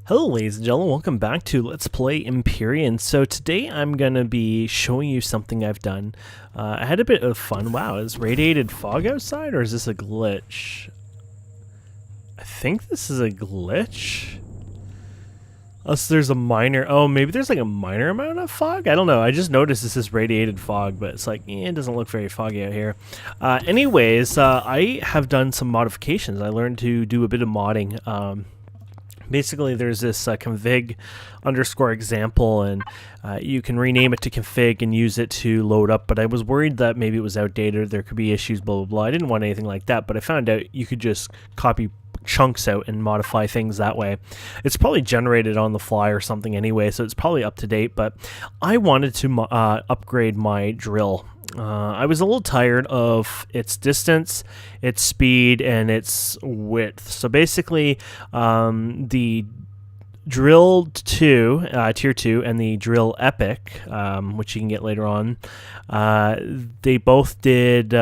Hello ladies and gentlemen, welcome back to Let's Play Empyrion. So today I'm going to be showing you something I've done. I had a bit of fun. Wow, is radiated fog outside or is this a glitch? I think this is a glitch. Unless there's a minor, maybe there's like a minor amount of fog? I don't know, I just noticed this is radiated fog, but it's like, it doesn't look very foggy out here. I have done some modifications. I learned to do a bit of modding. Basically, there's this config underscore example, and you can rename it to config and use it to load up, but I was worried that maybe it was outdated, there could be issues, blah, blah, blah. I didn't want anything like that, but I found out you could just copy chunks out and modify things that way. It's probably generated on the fly or something anyway, so it's probably up to date, but I wanted to upgrade my drill. I was a little tired of its distance, its speed, and its width. So basically, the Drill 2, Tier 2, and the Drill Epic, which you can get later on, they both did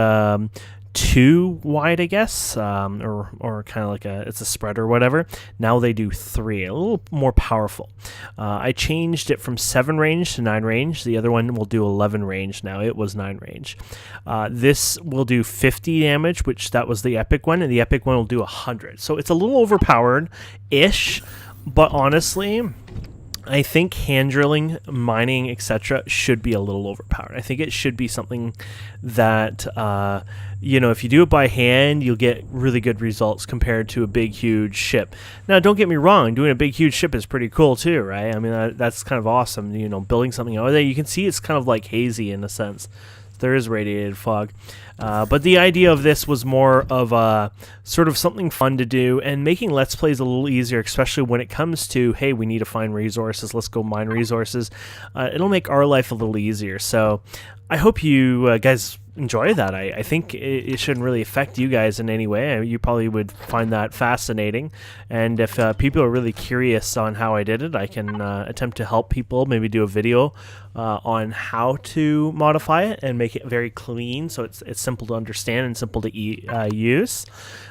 2 wide, I guess, or kind of like it's a spread or whatever. Now they do 3, a little more powerful. I changed it from 7 range to 9 range. The other one will do 11 range now. It was 9 range. This will do 50 damage, which that was the epic one, and the epic one will do 100. So it's a little overpowered-ish, but honestly, I think hand drilling, mining, etc. should be a little overpowered. I think it should be something that, if you do it by hand, you'll get really good results compared to a big, huge ship. Now, don't get me wrong, doing a big, huge ship is pretty cool too, right? I mean, that's kind of awesome, building something out there. You can see it's kind of like hazy in a sense. There is radiated fog. But the idea of this was more of a sort of something fun to do and making Let's Plays a little easier, especially when it comes to, hey, we need to find resources, let's go mine resources. It'll make our life a little easier. So I hope you guys enjoy that. I think it shouldn't really affect you guys in any way. You probably would find that fascinating. And if people are really curious on how I did it, I can attempt to help people, maybe do a video on how to modify it and make it very clean so it's simple to understand and simple to use.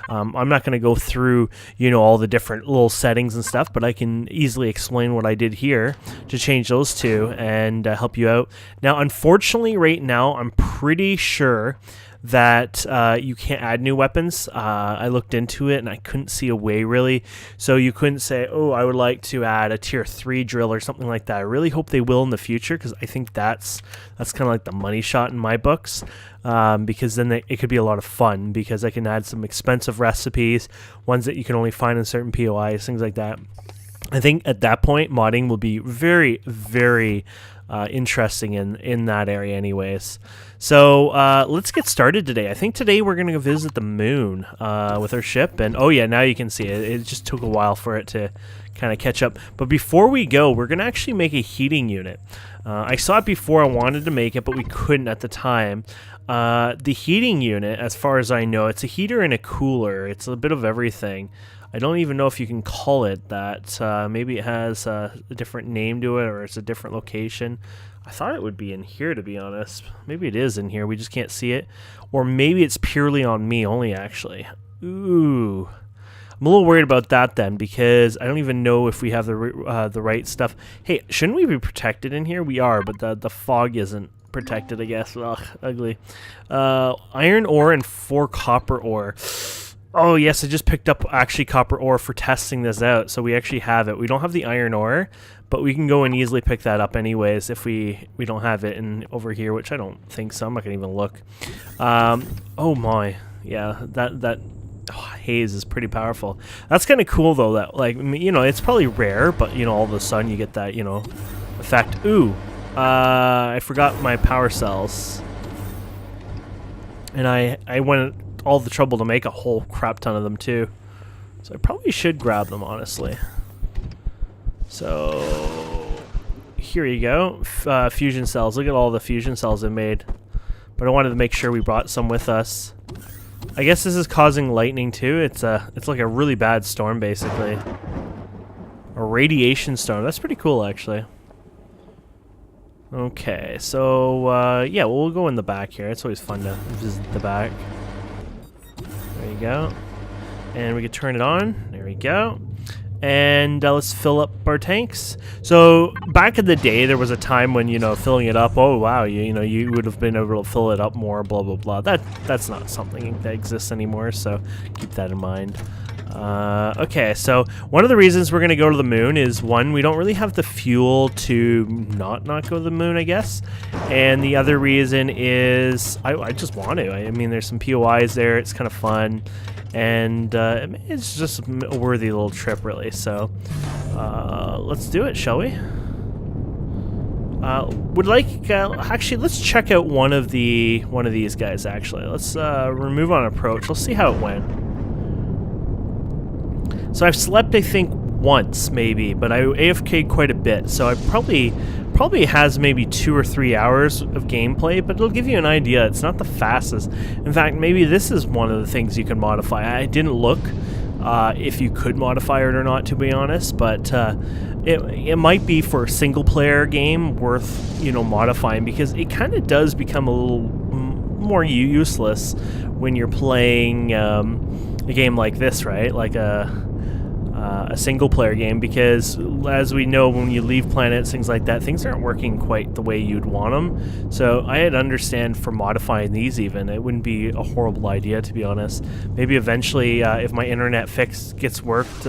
I'm not going to go through all the different little settings and stuff, but I can easily explain what I did here to change those two and help you out. Now, unfortunately, right now, I'm pretty sure that you can't add new weapons. I looked into it and I couldn't see a way really. So you couldn't say, oh, I would like to add a tier 3 drill or something like that. I really hope they will in the future, because I think that's kind of like the money shot in my books. Because then it could be a lot of fun, because I can add some expensive recipes, ones that you can only find in certain POIs, things like that. I think at that point, modding will be very, very interesting in that area anyways. So let's get started today. I think today we're going to go visit the moon with our ship. And oh yeah, now you can see it. It just took a while for it to kind of catch up. But before we go, we're going to actually make a heating unit. I saw it before, I wanted to make it, but we couldn't at the time. The heating unit, as far as I know, it's a heater and a cooler. It's a bit of everything. I don't even know if you can call it that. Maybe it has a different name to it, or it's a different location. I thought it would be in here, to be honest. Maybe it is in here, we just can't see it. Or maybe it's purely on me only, actually. Ooh. I'm a little worried about that then, because I don't even know if we have the right stuff. Hey, shouldn't we be protected in here? We are, but the fog isn't protected, I guess. Ugh, ugly. Iron ore and 4 copper ore. Oh yes, I just picked up actually copper ore for testing this out, so we actually have it. We don't have the iron ore, but we can go and easily pick that up anyways if we don't have it over here, which I don't think so. I'm not gonna even look. Oh my, yeah, that haze is pretty powerful. That's kind of cool though. That it's probably rare, but all of a sudden you get that effect. Ooh, I forgot my power cells, and I went all the trouble to make a whole crap ton of them too, so I probably should grab them, honestly. So here you go, fusion cells. Look at all the fusion cells I made, but I wanted to make sure we brought some with us. I guess this is causing lightning too. It's like a really bad storm, basically, a radiation storm. That's pretty cool, actually. Okay, so yeah, we'll go in the back here. It's always fun to visit the back. There you go. And we can turn it on. There we go. And let's fill up our tanks. So back in the day, there was a time when, you know, filling it up, oh wow, you know, you would have been able to fill it up more, blah blah blah. That's not something that exists anymore, so keep that in mind. Okay, so one of the reasons we're gonna go to the moon is, one, we don't really have the fuel to not go to the moon, I guess, and the other reason is I just want to. I mean, there's some POIs there. It's kind of fun. And it's just a worthy little trip, really. So let's do it, shall we? Actually, let's check out one of these guys. Actually, let's remove on approach. Let's see how it went. So I've slept, I think, once maybe, but I AFK'd quite a bit. So I probably has maybe 2 or 3 hours of gameplay, but it'll give you an idea. It's not the fastest. In fact, maybe this is one of the things you can modify. I didn't look if you could modify it or not, to be honest, but it might be for a single-player game worth, you know, modifying, because it kind of does become a little more useless when you're playing a game like this, right? Like a single-player game, because as we know, when you leave planets, things like that, things aren't working quite the way you'd want them. So I had understand for modifying these, even it wouldn't be a horrible idea, to be honest. Maybe eventually, if my internet gets worked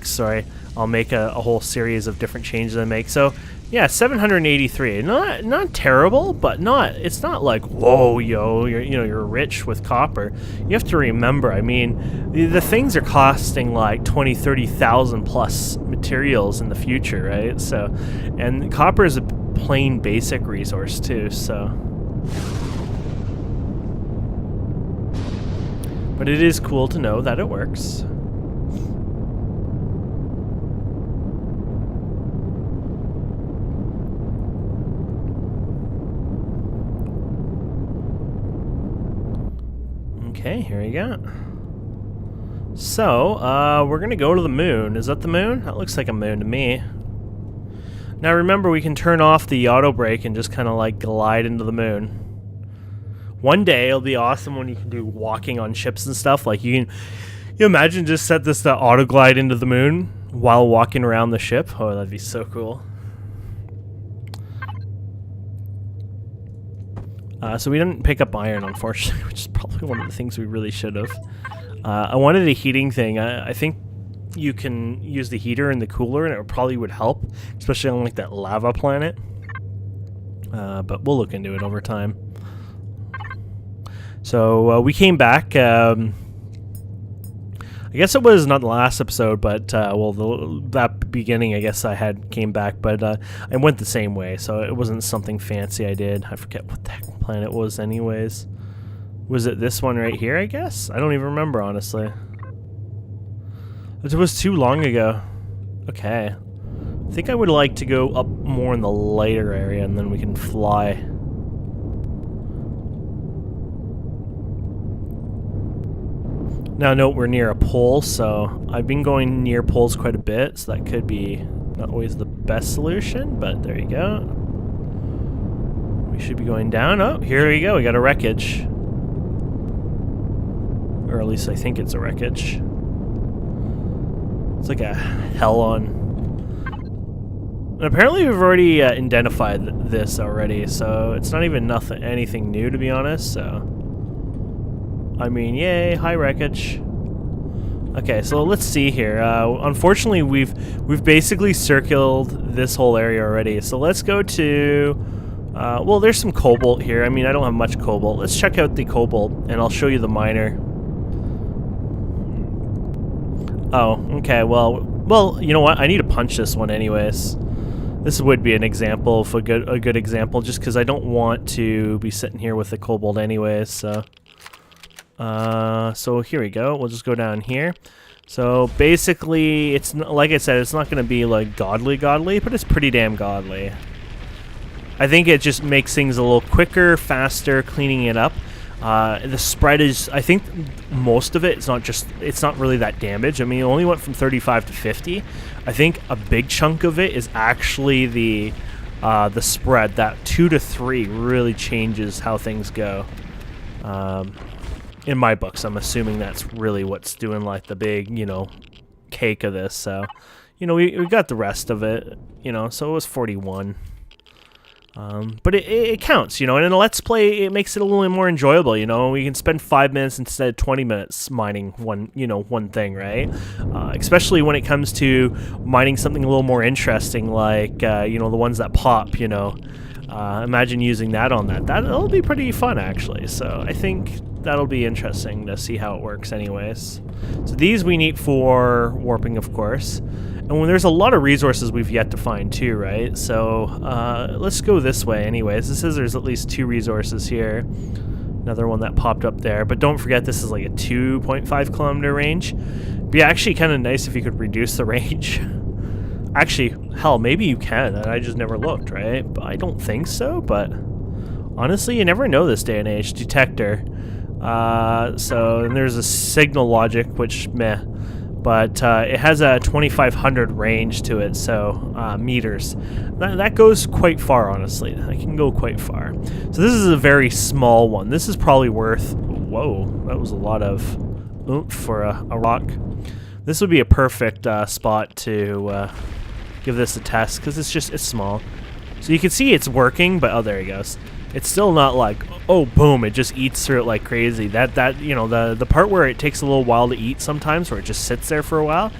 sorry, I'll make a whole series of different changes I make. So yeah, 783, not terrible, but it's not like, whoa, you're rich with copper. You have to remember, I mean, the things are costing like 20, 30,000 plus materials in the future, right? So, and copper is a plain basic resource too, so. But it is cool to know that it works. Okay, here we go. So, we're gonna go to the moon. Is that the moon? That looks like a moon to me. Now remember, we can turn off the auto brake and just kind of like glide into the moon. One day it'll be awesome when you can do walking on ships and stuff. Like you imagine just set this to auto glide into the moon while walking around the ship. Oh, that'd be so cool. So we didn't pick up iron, unfortunately, which is probably one of the things we really should have. I wanted a heating thing. I think you can use the heater and the cooler, and it probably would help, especially on like that lava planet. But we'll look into it over time. So we came back. I guess it was not the last episode, but well, that beginning, I guess I came back, but I went the same way, so it wasn't something fancy I did. I forget what that planet was, anyways. Was it this one right here? I guess I don't even remember, honestly. It was too long ago. Okay, I think I would like to go up more in the lighter area, and then we can fly. Now note we're near a pole, so I've been going near poles quite a bit, so that could be not always the best solution, but there you go. We should be going down. Oh, here we go, we got a wreckage. Or at least I think it's a wreckage. It's like a hell on. And apparently we've already identified this already, so it's not even anything new, to be honest, so. I mean, yay, high wreckage. Okay, so let's see here. Unfortunately, we've basically circled this whole area already. So let's go to... well, there's some cobalt here. I mean, I don't have much cobalt. Let's check out the cobalt, and I'll show you the miner. Oh, okay, well, you know what? I need to punch this one anyways. This would be an example of a good example, just because I don't want to be sitting here with the cobalt anyways, so... so here we go. We'll just go down here. So basically, it's like I said, it's not going to be like godly, but it's pretty damn godly. I think it just makes things a little quicker, faster, cleaning it up. The spread is, I think, most of it. It's not really that damage. I mean, it only went from 35 to 50. I think a big chunk of it is actually the spread. That 2 to 3 really changes how things go. In my books, I'm assuming that's really what's doing like the big, you know, cake of this, so, you know, we got the rest of it, you know, so it was 41. But it counts, you know, and in a Let's Play, it makes it a little more enjoyable, you know. We can spend 5 minutes instead of 20 minutes mining one thing, right? Especially when it comes to mining something a little more interesting, like, you know, the ones that pop, you know. Imagine using that on that. That'll be pretty fun, actually. So I think that'll be interesting to see how it works anyways. So these we need for warping, of course. And when there's a lot of resources we've yet to find too, right? So let's go this way anyways. It says there's at least 2 resources here. Another one that popped up there. But don't forget this is like a 2.5 kilometer range. It'd be actually kind of nice if you could reduce the range. Actually, hell, maybe you can. I just never looked, right? But I don't think so, but honestly, you never know this day and age. Detector. So and there's a signal logic, which meh. But it has a 2500 range to it, so meters. That goes quite far, honestly. I can go quite far. So this is a very small one. This is probably worth... Whoa, that was a lot of oomph for a rock. This would be a perfect spot to give this a test, because it's small. So you can see it's working, but oh, there he goes. It's still not like, oh, boom, it just eats through it like crazy. That you know, the part where it takes a little while to eat sometimes, where it just sits there for a while,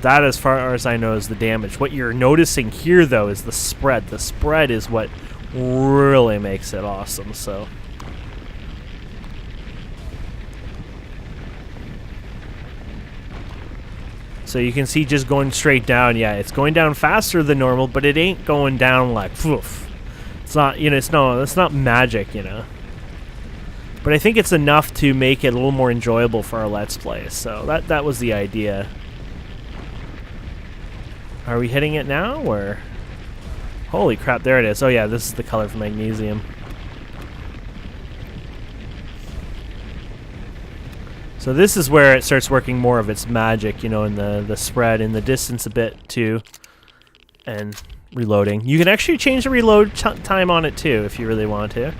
that, as far as I know, is the damage. What you're noticing here, though, is the spread. The spread is what really makes it awesome, so... So you can see just going straight down, yeah, it's going down faster than normal, but it ain't going down like, poof. It's not, you know, it's not magic, you know. But I think it's enough to make it a little more enjoyable for our Let's Play. So that was the idea. Are we hitting it now, or? Holy crap, there it is. Oh yeah, this is the color for magnesium. So this is where it starts working more of its magic, you know, in the spread, in the distance a bit too. And reloading. You can actually change the reload time on it too if you really want to.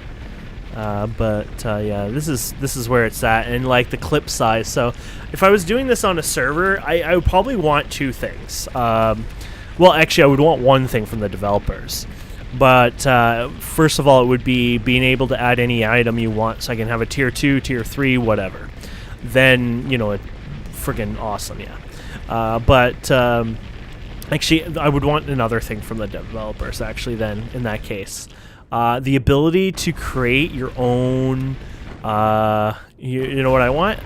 Yeah, this is where it's at, and like the clip size. So if I was doing this on a server, I would probably want 2 things. Well, actually, I would want 1 thing from the developers. But first of all, it would be being able to add any item you want, so I can have a tier 2, tier 3, whatever. Then, you know, it friggin' awesome, yeah. Actually, I would want another thing from the developers, actually, then, in that case. The ability to create your own, you know what I want?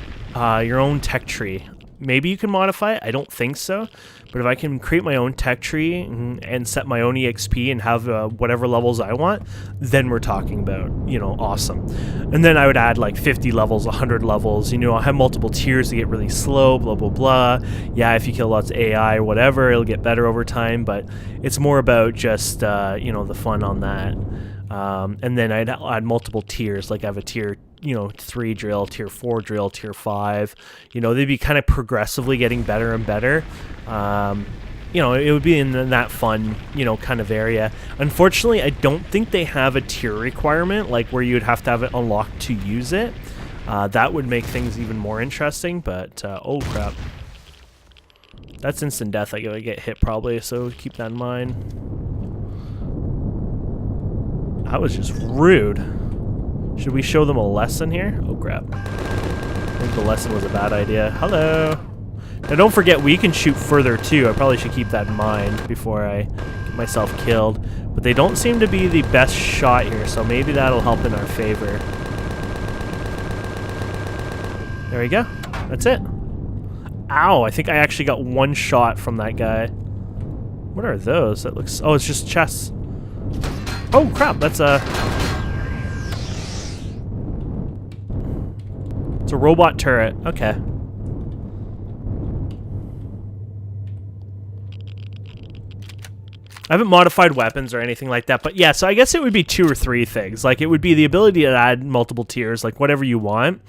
Your own tech tree. Maybe you can modify it. I don't think so. But if I can create my own tech tree and set my own EXP and have whatever levels I want, then we're talking about, you know, awesome. And then I would add like 50 levels, 100 levels. You know, I'll have multiple tiers to get really slow, blah, blah, blah. Yeah, if you kill lots of AI or whatever, it'll get better over time. But it's more about just, you know, the fun on that. And then I'd add multiple tiers. Like I have a tier, you know, 3 drill, tier 4 drill, tier 5. You know, they'd be kind of progressively getting better and better. You know, it would be in that fun, you know, kind of area. Unfortunately, I don't think they have a tier requirement, like where you'd have to have it unlocked to use it. That would make things even more interesting, but, oh crap. That's instant death. I get hit probably, so keep that in mind. That was just rude. Should we show them a lesson here? Oh crap. I think the lesson was a bad idea. Hello. Now don't forget, we can shoot further too. I probably should keep that in mind before I get myself killed. But they don't seem to be the best shot here, so maybe that'll help in our favor. There we go. That's it. Ow, I think I actually got 1 shot from that guy. What are those? That looks... Oh, it's just chests. Oh crap, that's a... It's a robot turret. Okay. I haven't modified weapons or anything like that, but yeah, so I guess it would be 2 or 3 things. Like, it would be the ability to add multiple tiers, like whatever you want,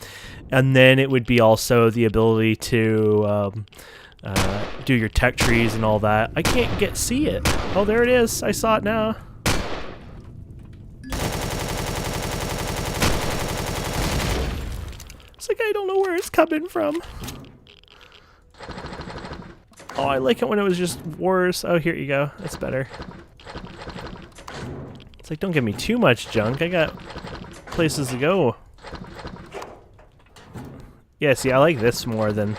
and then it would be also the ability to do your tech trees and all that. I can't see it. Oh, there it is. I saw it now. It's like I don't know where it's coming from. Oh, I like it when it was just wars. Oh, here you go. That's better. It's like, don't give me too much junk. I got places to go. Yeah, see, I like this more than,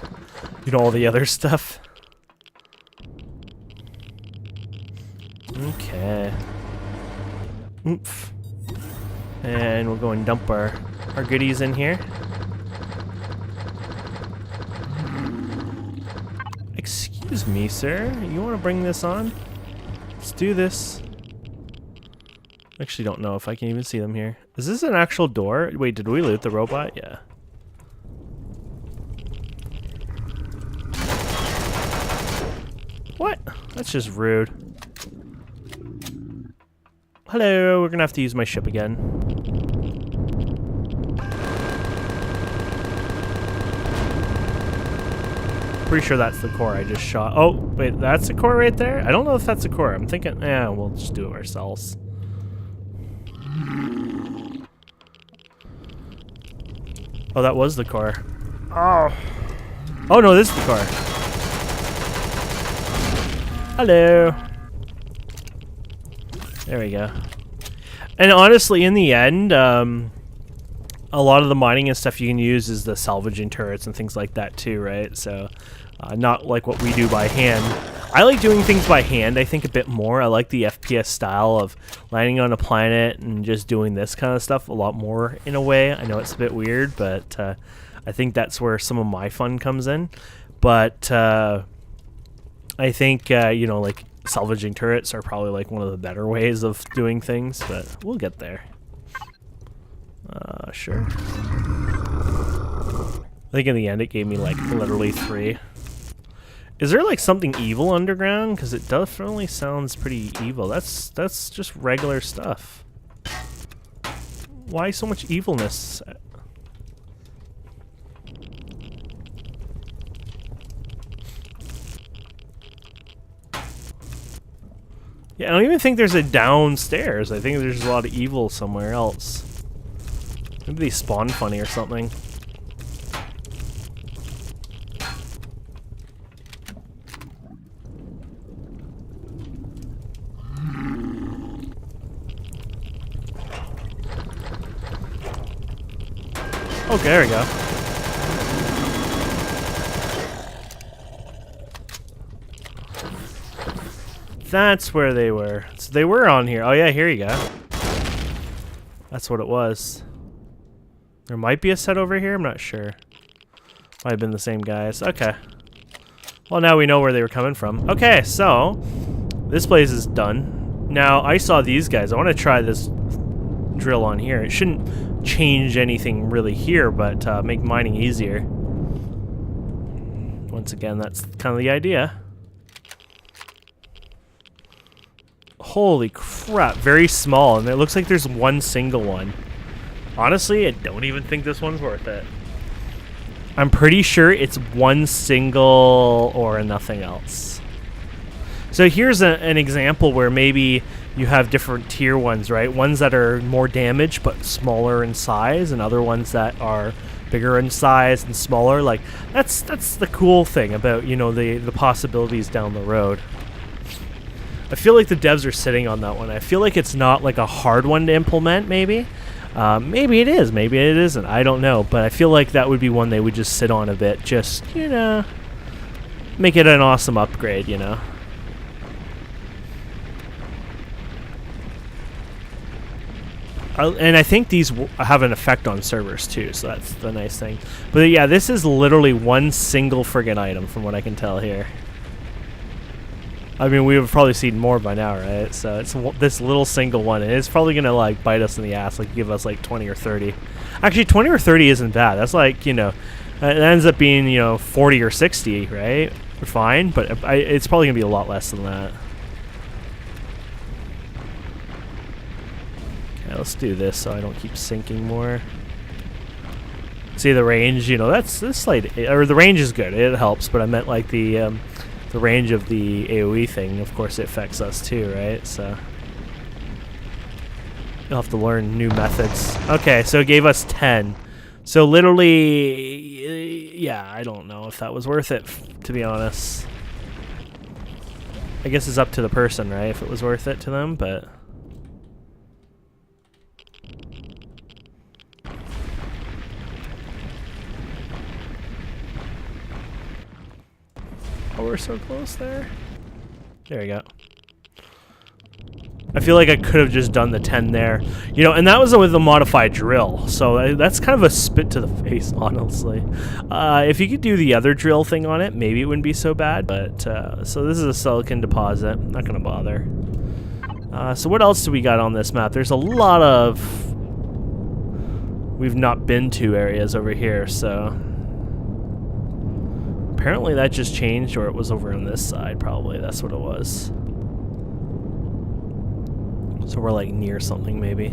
you know, all the other stuff. Okay. Oomph. And we'll go and dump our goodies in here. Excuse me, sir. You want to bring this on? Let's do this. Actually, don't know if I can even see them here. Is this an actual door? Wait, did we loot the robot? Yeah. What? That's just rude. Hello, we're gonna have to use my ship again. Pretty sure that's the core I just shot. Oh, wait, that's the core right there? I don't know if that's the core. I'm thinking, yeah, we'll just do it ourselves. Oh, that was the core. Oh. Oh, no, this is the core. Hello. There we go. And honestly, in the end, a lot of the mining and stuff you can use is the salvaging turrets and things like that too, right? So, not like what we do by hand. I like doing things by hand, I think, a bit more. I like the FPS style of landing on a planet and just doing this kind of stuff a lot more in a way. I know it's a bit weird, but I think that's where some of my fun comes in. But I think, you know, like salvaging turrets are probably like one of the better ways of doing things, but we'll get there. Sure. I think in the end it gave me like literally 3. Is there like something evil underground? Because it definitely sounds pretty evil. That's just regular stuff. Why so much evilness? Yeah, I don't even think there's a downstairs. I think there's a lot of evil somewhere else. Maybe they spawn funny or something. Okay, there we go. That's where they were. So they were on here. Oh yeah, here you go. That's what it was. There might be a set over here, I'm not sure. Might have been the same guys. Okay. Well, now we know where they were coming from. Okay, so this place is done. Now, I saw these guys. I want to try this drill on here. It shouldn't change anything really here, but make mining easier. Once again, that's kind of the idea. Holy crap, very small, and it looks like there's one single one. Honestly, I don't even think this one's worth it. I'm pretty sure it's one single or nothing else. So here's an example where maybe you have different tier ones, right? Ones that are more damage but smaller in size, and other ones that are bigger in size and smaller. Like that's the cool thing about, you know, the possibilities down the road. I feel like the devs are sitting on that one. I feel like it's not like a hard one to implement, maybe. Maybe it is, maybe it isn't. I don't know, but I feel like that would be one they would just sit on a bit. Just, you know, make it an awesome upgrade, you know. And I think these have an effect on servers too, so that's the nice thing. But yeah, this is literally one single friggin' item from what I can tell here. I mean, we've probably seen more by now, right? So it's this little single one, and it's probably gonna like bite us in the ass, like give us like 20 or 30. Actually, 20 or 30 isn't bad. That's like, you know, it ends up being, you know, 40 or 60, right? We're fine, but it's probably gonna be a lot less than that. Okay, let's do this so I don't keep sinking more. See the range, you know, that's this slight, or the range is good. It helps, but I meant like the range of the AoE thing, of course, it affects us too, right? So you'll have to learn new methods. Okay, so it gave us 10. So literally, yeah, I don't know if that was worth it, to be honest. I guess it's up to the person, right? If it was worth it to them, but... Oh, we're so close there. There we go. I feel like I could have just done the 10 there. You know, and that was with a modified drill. So that's kind of a spit to the face, honestly. If you could do the other drill thing on it, maybe it wouldn't be so bad. But, so this is a silicon deposit. Not going to bother. So what else do we got on this map? There's a lot of... we've not been to areas over here, so... apparently that just changed, or it was over on this side, probably. That's what it was. So we're like near something, maybe.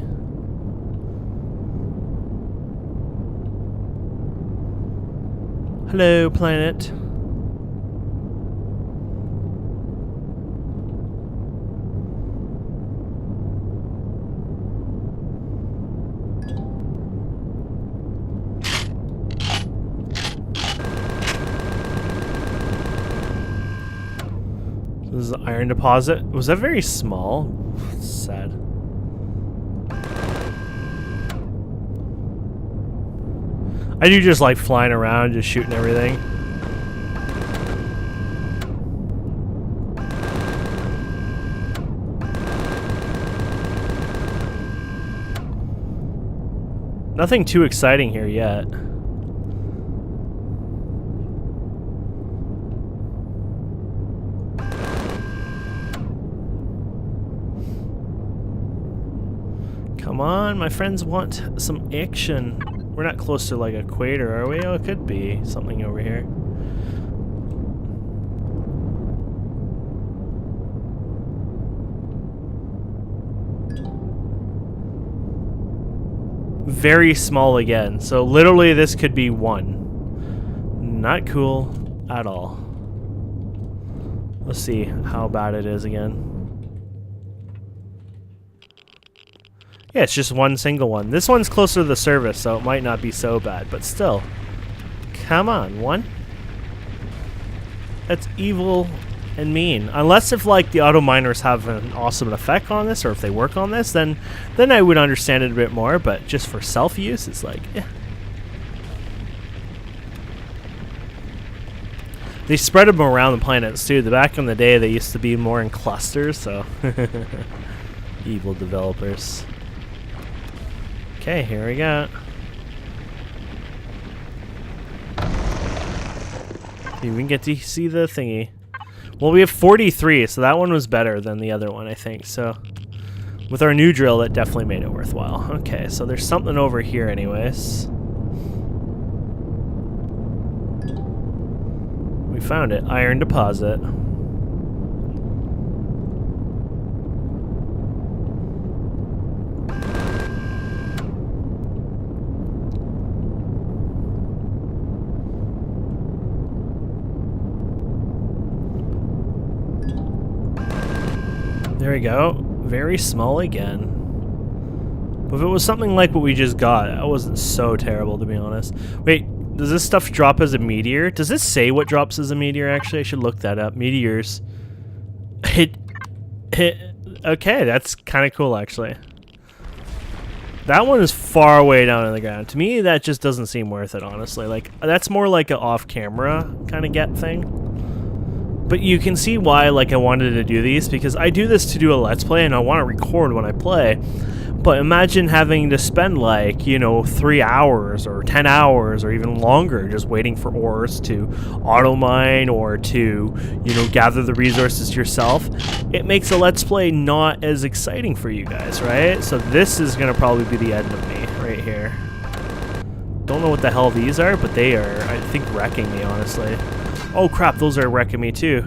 Hello, planet. This is an iron deposit. Was that very small? Sad. I do just like flying around, just shooting everything. Nothing too exciting here yet. Come on, my friends want some action. We're not close to like equator, are we? Oh, it could be something over here. Very small again. So literally this could be 1. Not cool at all. Let's see how bad it is again. Yeah, it's just one single one. This one's closer to the surface, so it might not be so bad, but still. Come on, 1? That's evil and mean. Unless if like the auto miners have an awesome effect on this, or if they work on this, then I would understand it a bit more, but just for self-use, it's like, eh. They spread them around the planets too. Back in the day, they used to be more in clusters, so... Evil developers. Okay, here we go. You can get to see the thingy. Well, we have 43, so that one was better than the other one, I think. So, with our new drill, that definitely made it worthwhile. Okay, so there's something over here anyways. We found it. Iron deposit. There we go. Very small again. But if it was something like what we just got, that wasn't so terrible, to be honest. Wait, does this stuff drop as a meteor? Does this say what drops as a meteor, actually? I should look that up. Meteors. Okay, that's kind of cool, actually. That one is far away down in the ground. To me, that just doesn't seem worth it, honestly. Like, that's more like an off-camera kind of get thing. But you can see why, like, I wanted to do these, because I do this to do a Let's Play, and I want to record when I play. But imagine having to spend, like, you know, 3 hours, or 10 hours, or even longer, just waiting for ores to auto-mine, or to, you know, gather the resources yourself. It makes a Let's Play not as exciting for you guys, right? So this is going to probably be the end of me, right here. Don't know what the hell these are, but they are, I think, wrecking me, honestly. Oh crap, those are wrecking me too.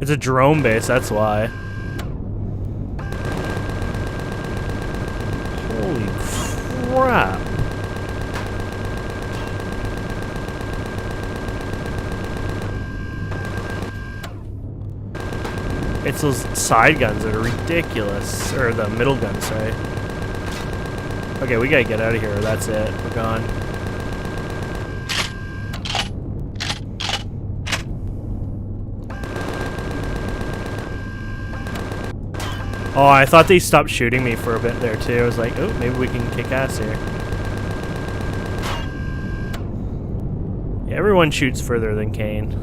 It's a drone base, that's why. Holy crap. It's those side guns that are ridiculous. Or the middle guns, sorry. Okay, we gotta get out of here. That's it. We're gone. Oh, I thought they stopped shooting me for a bit there too. I was like, oh, maybe we can kick ass here. Yeah, everyone shoots further than Kane.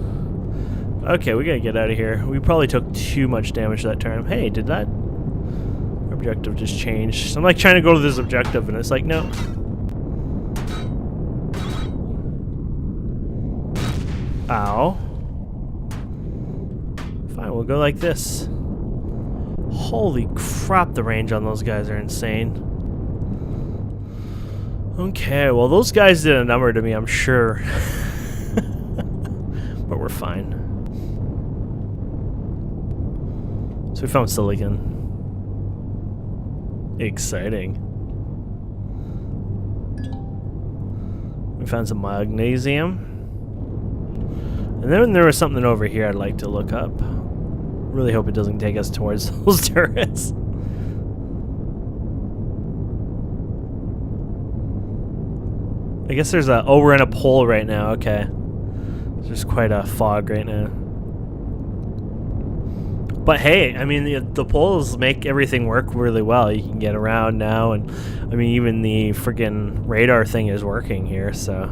Okay, we gotta get out of here. We probably took too much damage that turn. Hey, did that objective just change? So I'm like trying to go to this objective and it's like, no. Ow. Fine, we'll go like this. Holy crap, the range on those guys are insane. Okay, well those guys did a number to me, I'm sure. But we're fine. So we found silicon. Exciting. We found some magnesium. And then there was something over here I'd like to look up. Really hope it doesn't take us towards those turrets. I guess there's a... Oh, we're in a pole right now. Okay. There's quite a fog right now. But hey, I mean, the poles make everything work really well. You can get around now, and I mean, even the friggin' radar thing is working here, so...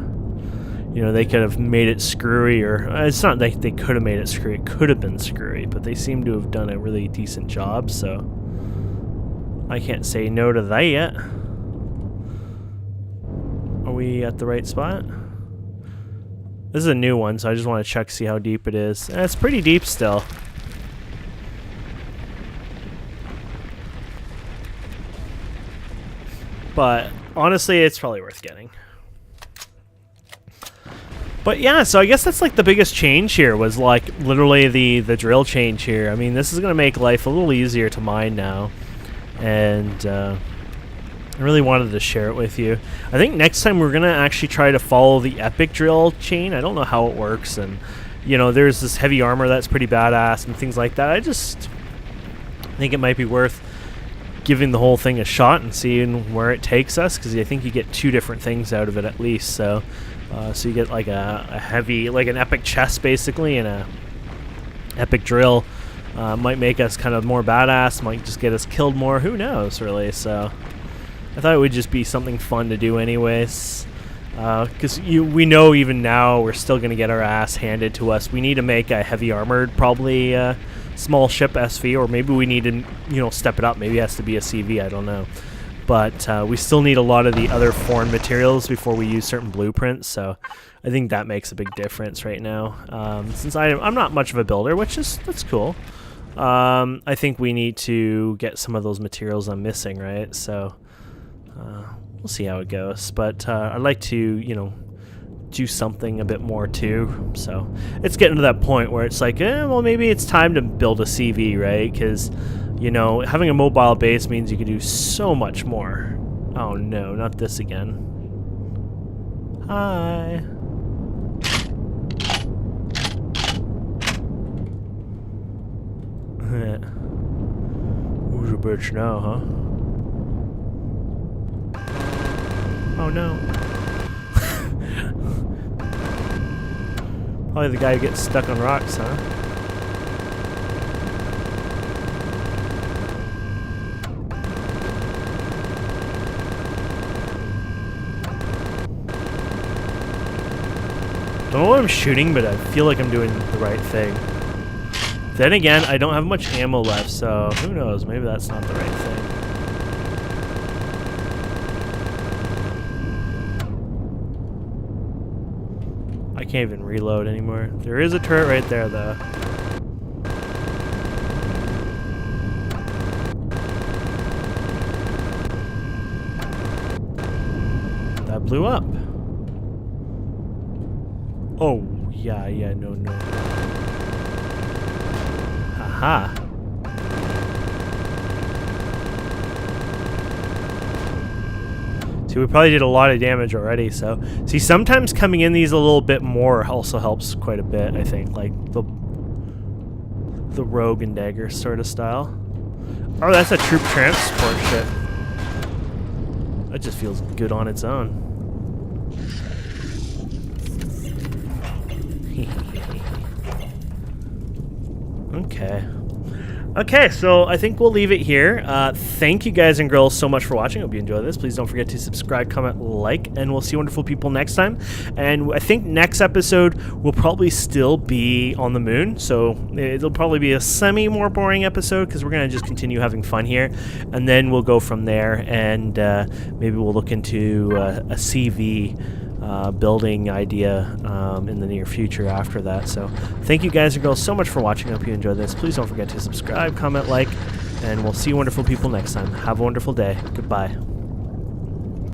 You know, they could have made it screwy, or it's not like they could have made it screwy, it could have been screwy, but they seem to have done a really decent job, so I can't say no to that yet. Are we at the right spot? This is a new one, so I just want to check, see how deep it is. It's pretty deep still. But honestly, it's probably worth getting. But yeah, so I guess that's like the biggest change here was like literally the drill change here. I mean, this is going to make life a little easier to mine now. And I really wanted to share it with you. I think next time we're going to actually try to follow the epic drill chain. I don't know how it works. And, you know, there's this heavy armor that's pretty badass and things like that. I just think it might be worth giving the whole thing a shot and seeing where it takes us. Because I think you get 2 different things out of it at least. So you get like a heavy, like an epic chest basically, and a epic drill. Might make us kind of more badass, might just get us killed more, who knows really. So I thought it would just be something fun to do anyways. Because we know even now we're still going to get our ass handed to us. We need to make a heavy armored, probably small ship SV, or maybe we need to, you know, step it up. Maybe it has to be a CV, I don't know. But we still need a lot of the other foreign materials before we use certain blueprints, so I think that makes a big difference right now. Since I'm not much of a builder, that's cool. I think we need to get some of those materials I'm missing, right? So we'll see how it goes. But I'd like to, you know, do something a bit more too. So it's getting to that point where it's like, well, maybe it's time to build a CV, right? Because, you know, having a mobile base means you can do so much more. Oh no, not this again. Hi. Who's a bitch now, huh? Oh no. Probably the guy who gets stuck on rocks, huh? Don't know what I'm shooting, but I feel like I'm doing the right thing. Then again, I don't have much ammo left, so who knows? Maybe that's not the right thing. I can't even reload anymore. There is a turret right there, though. That blew up. Oh, yeah, no. Haha. See, we probably did a lot of damage already, so... See, sometimes coming in these a little bit more also helps quite a bit, I think. Like, the rogue and dagger sort of style. Oh, that's a troop transport ship. That just feels good on its own. Okay. Okay, so I think we'll leave it here. Thank you guys and girls so much for watching. Hope you enjoyed this. Please don't forget to subscribe, comment, like, and we'll see wonderful people next time. And I think next episode will probably still be on the moon, so it'll probably be a more boring episode because we're going to just continue having fun here. And then we'll go from there, and maybe we'll look into a CV building idea in the near future after that. So thank you guys and girls so much for watching. I hope you enjoyed this. Please don't forget to subscribe, comment, like, and we'll see wonderful people next time. Have a wonderful day. Goodbye.